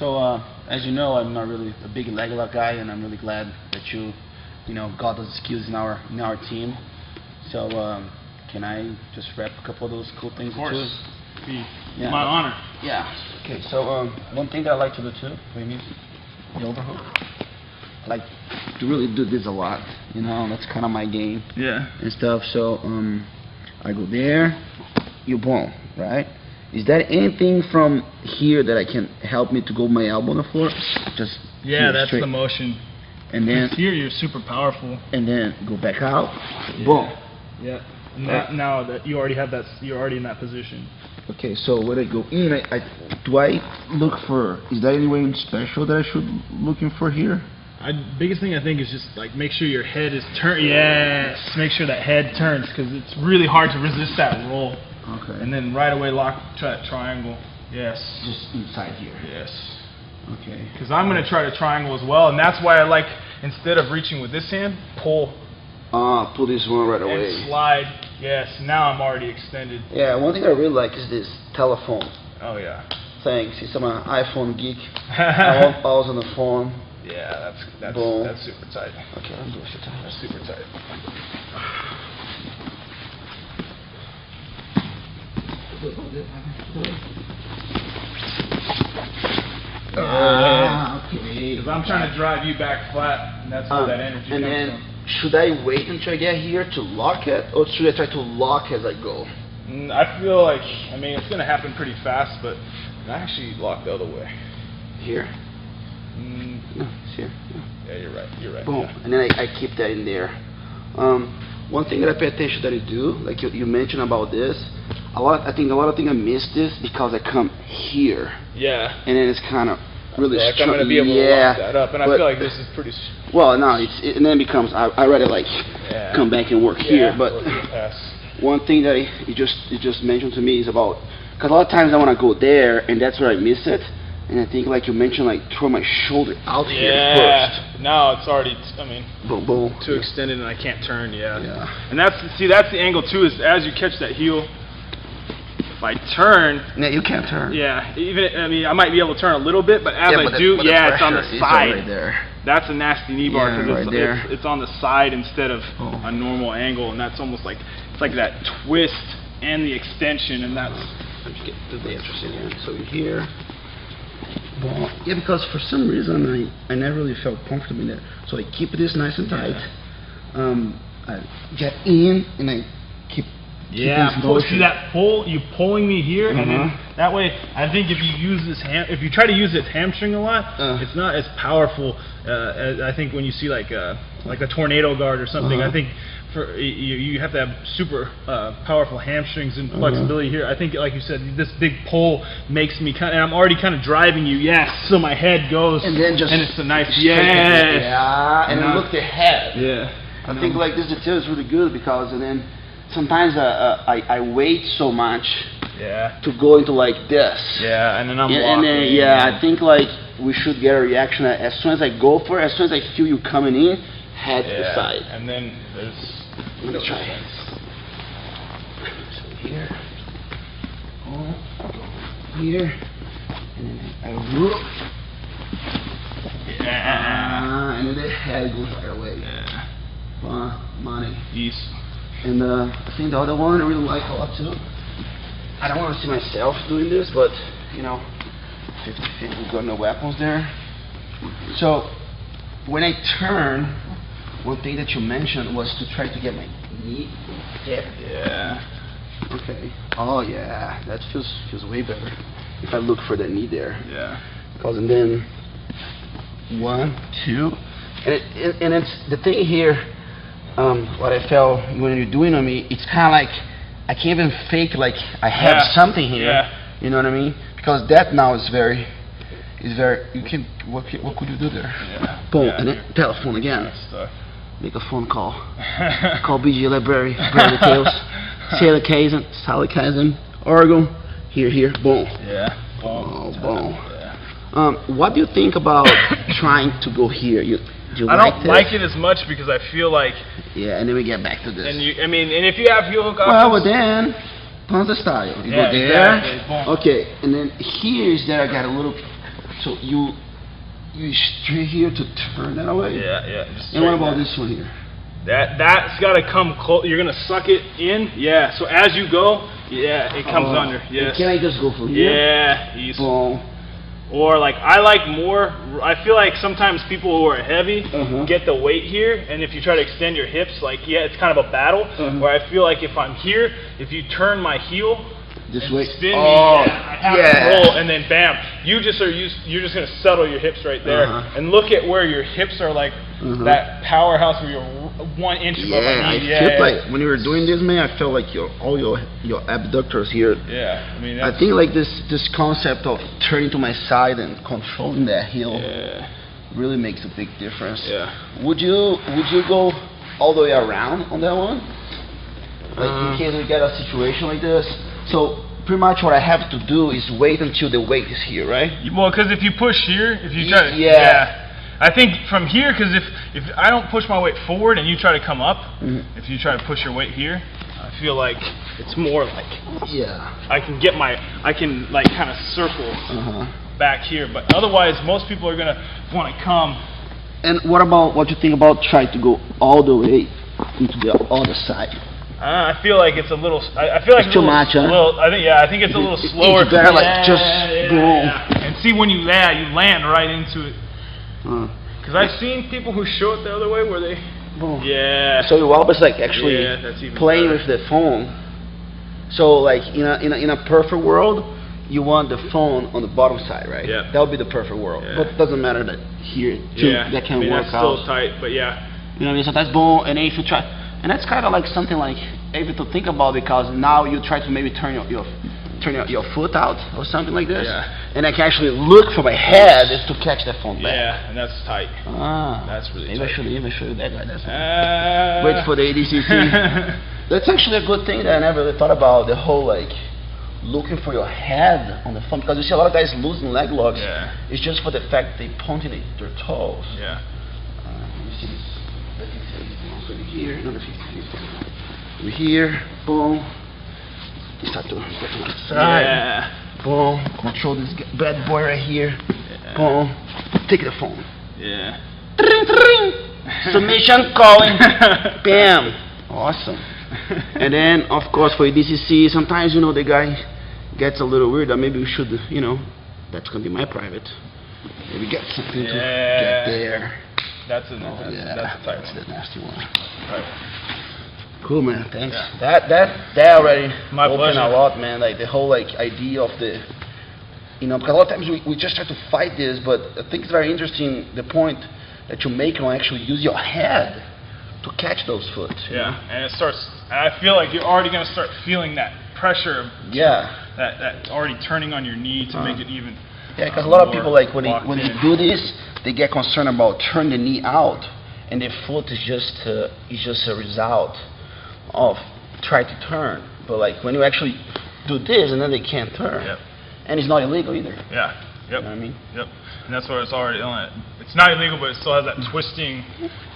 So, as you know, I'm not really a big leg lock guy, and I'm really glad that you got those skills in our team. So, can I just rep a couple of those cool things? Of course. Yeah. My honor. Yeah. Okay. So, one thing that I like to do too, the overhook. I like to really do this a lot. That's kind of my game. Yeah. And stuff. So, I go there. You boom, right? Is there anything from here that I can help me to go my elbow on the floor? Just that's straight. the motion. And then here you're super powerful. And then go back out. Yeah. Boom. Yeah. Now that you already have that, you're already in that position. Okay, so when I go in, do I look for? Is there anything special that I should looking for here? Biggest thing I think is just like make sure your head is turned. Yes, make sure that head turns because it's really hard to resist that roll. Okay. And then right away try that triangle. Yes. Just inside here. Yes. Okay. Because I'm gonna try to triangle as well, and that's why I like instead of reaching with this hand, pull. Pull this one right away. And slide. Yes. Now I'm already extended. Yeah. One thing I really like is this telephone. Oh yeah. Thanks. Since I'm an iPhone geek, I'm always on the phone. Yeah, that's super tight. Okay, I'm doing it. That's super tight. Okay. Because I'm trying to drive you back flat, and that's where that energy comes from. Should I wait until I get here to lock it, or should I try to lock as I go? I feel like, it's going to happen pretty fast, but I actually lock the other way. Here? No, it's here. No. Yeah, you're right. Boom, Yeah. and then I keep that in there. One thing that I pay attention that I do, like you mentioned about this, I think a lot of things I miss this because I come here. Yeah. And then it's kind of really like I'm going to be able to lock that up, and I feel like this is pretty... Well, no, and then it becomes, I rather come back and work here, but one thing that you just mentioned to me is about, because a lot of times I want to go there, and that's where I miss it. And I think, like you mentioned, throw my shoulder out here first. No, it's already, boom, boom. Too extended and I can't turn, yeah. And that's the angle too, is as you catch that heel, if I turn... Yeah, you can't turn. Yeah, I might be able to turn a little bit, but as I do, it's on the side. Right there. That's a nasty knee bar, because it's on the side instead of a normal angle, and that's almost like, it's like that twist and the extension, and that's... Let's get the interesting here. So here... Well, yeah, because for some reason I never really felt comfortable in there. So I keep this nice and tight. I get in and I keep. See that pull? You pulling me here, and then that way. I think if you use this if you try to use this hamstring a lot, it's not as powerful. As I think when you see like a tornado guard or something, I think. You have to have super powerful hamstrings and flexibility here. I think, like you said, this big pull makes me and I'm already kind of driving you. Yes, so my head goes, and then and it's a nice and then look the head. Yeah, I think like this detail is really good because then sometimes I wait so much. To go into like this. Yeah, and then I'm and then I think like we should get a reaction as soon as I go for it. As soon as I feel you coming in, head to the side. And then there's. I'm gonna try it. So here, here, and then I root. And then the head goes right away. Money. Yes. And I think the other one I really like a lot too. I don't want to see myself doing this, but 50-50, we got no weapons there. So when I turn. One thing that you mentioned was to try to get my knee there. Yeah. Okay. Oh yeah, that feels way better. If I look for the knee there. Yeah. Because and then 1, 2, and it's the thing here. What I felt when you're doing on me, it's kind of like I can't even fake like I have something here. Yeah. You know what I mean? Because that now is very. You can. What could you do there? Yeah. Boom, and then telephone again. Make a phone call. Call BG Library, Details, Salad Kaizen, Oregon. Here, boom. Yeah. Boom. Yeah. What do you think about trying to go here? Do you I don't this? like it as much because I feel like. Yeah, and then we get back to this. And and if you have heel hook options. Well, then, Panza style. You go there. Exactly. Okay, and then here is there I got a little So you straight here to turn that away? Yeah. And what about this one here? That's got to come close. You're going to suck it in. Yeah. So as you go, it comes under. Yes. Can I just go from here? Yeah. Easy. Boom. Or like I like more. I feel like sometimes people who are heavy get the weight here, and if you try to extend your hips, like it's kind of a battle. Where I feel like if I'm here, if you turn my heel. This way. Spin me, I have to roll, and then bam, you're just gonna settle your hips right there, and look at where your hips are like that powerhouse where you're 1 inch above my knee. I feel like when you were doing this, man, I felt like all your abductors here. Yeah, I mean, I think like this concept of turning to my side and controlling that heel really makes a big difference. Yeah. Would you go all the way around on that one? Like in case we get a situation like this. So pretty much what I have to do is wait until the weight is here, right? Well, because if you push here, if you try to, I think from here, because if I don't push my weight forward and you try to come up, if you try to push your weight here, I feel like it's more like I can like kind of circle back here, but otherwise most people are gonna want to come. And what you think about trying to go all the way into the other side? I feel like it's a little. I feel like it's too much. I think it's a little slower. It's better, like just boom. And see when you land right into it. Because I've seen people who show it the other way where they. Boom. Yeah. So you're always like actually playing better with the phone. So like in a perfect world, you want the phone on the bottom side, right? Yeah. That would be the perfect world. Yeah. But it doesn't matter that here too. That can work that's out. Still tight, but yeah. You know what I mean? Sometimes boom, and then if you try, and that's kind of like something like able to think about, because now you try to maybe turn your foot out or something like this, and I can actually look for my head is to catch that phone back. Yeah, and that's tight. That's really maybe tight. Maybe I should show you that guy. That's wait for the ADCC. That's actually a good thing that I never really thought about, the whole like looking for your head on the phone, because you see a lot of guys losing leg locks. It's just for the fact they pointing their toes. Yeah. Let me see this. Over here, another 50. Over here, boom. Start to get to the side. Boom. Control this bad boy right here. Boom. Take the phone. Submission calling. Bam. Awesome. And then, of course, for DCC, sometimes the guy gets a little weird. That maybe we should, that's gonna be my private. Maybe get something to get there. That's a that's the nasty one. Right. Cool, man. Thanks. That already my opened pleasure. a lot, man. Like the whole idea of the, because a lot of times we just try to fight this, but I think it's very interesting the point that you make on actually use your head to catch those foot. Yeah, and it starts. I feel like you're already gonna start feeling that pressure. That already turning on your knee to make it even. Yeah, because a lot of people like when they do this, they get concerned about turning the knee out, and their foot is just a result of try to turn. But like when you actually do this, and then they can't turn, and it's not illegal either. Yeah. Yep. You know what I mean? Yep. And that's where it's already on it. It's not illegal, but it still has that twisting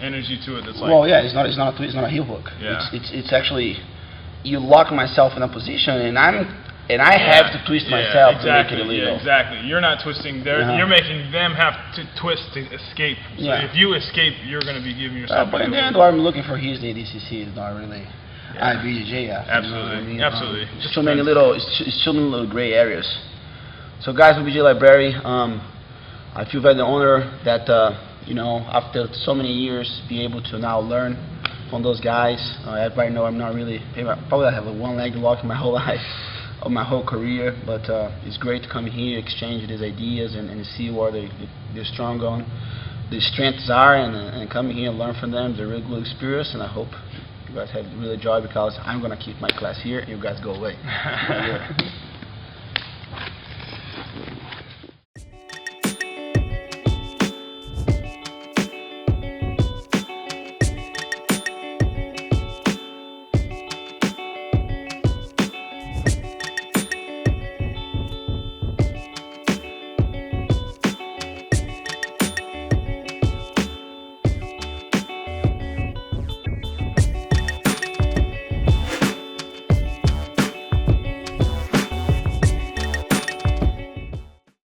energy to it. That's like. Well, yeah, it's not a heel hook. Yeah. It's actually you lock myself in a position, and I have to twist myself to make it illegal. Yeah, exactly. You're not twisting. You're making them have to twist to escape. So if you escape, you're going to be giving yourself. But in the end, what I'm looking for here is the ADCC. It's not really IBJJ. Absolutely. Absolutely. Just too many little gray areas. So guys, with BJ Library, I feel very honored that after so many years, be able to now learn from those guys. Everybody know I'm not really. Probably I have a one-leg lock in my whole life. Of my whole career, but it's great to come here, exchange these ideas, and see where they're strong on, the strengths are, and come here and learn from them. It's a really good experience, and I hope you guys have really enjoyed, because I'm gonna keep my class here and you guys go away.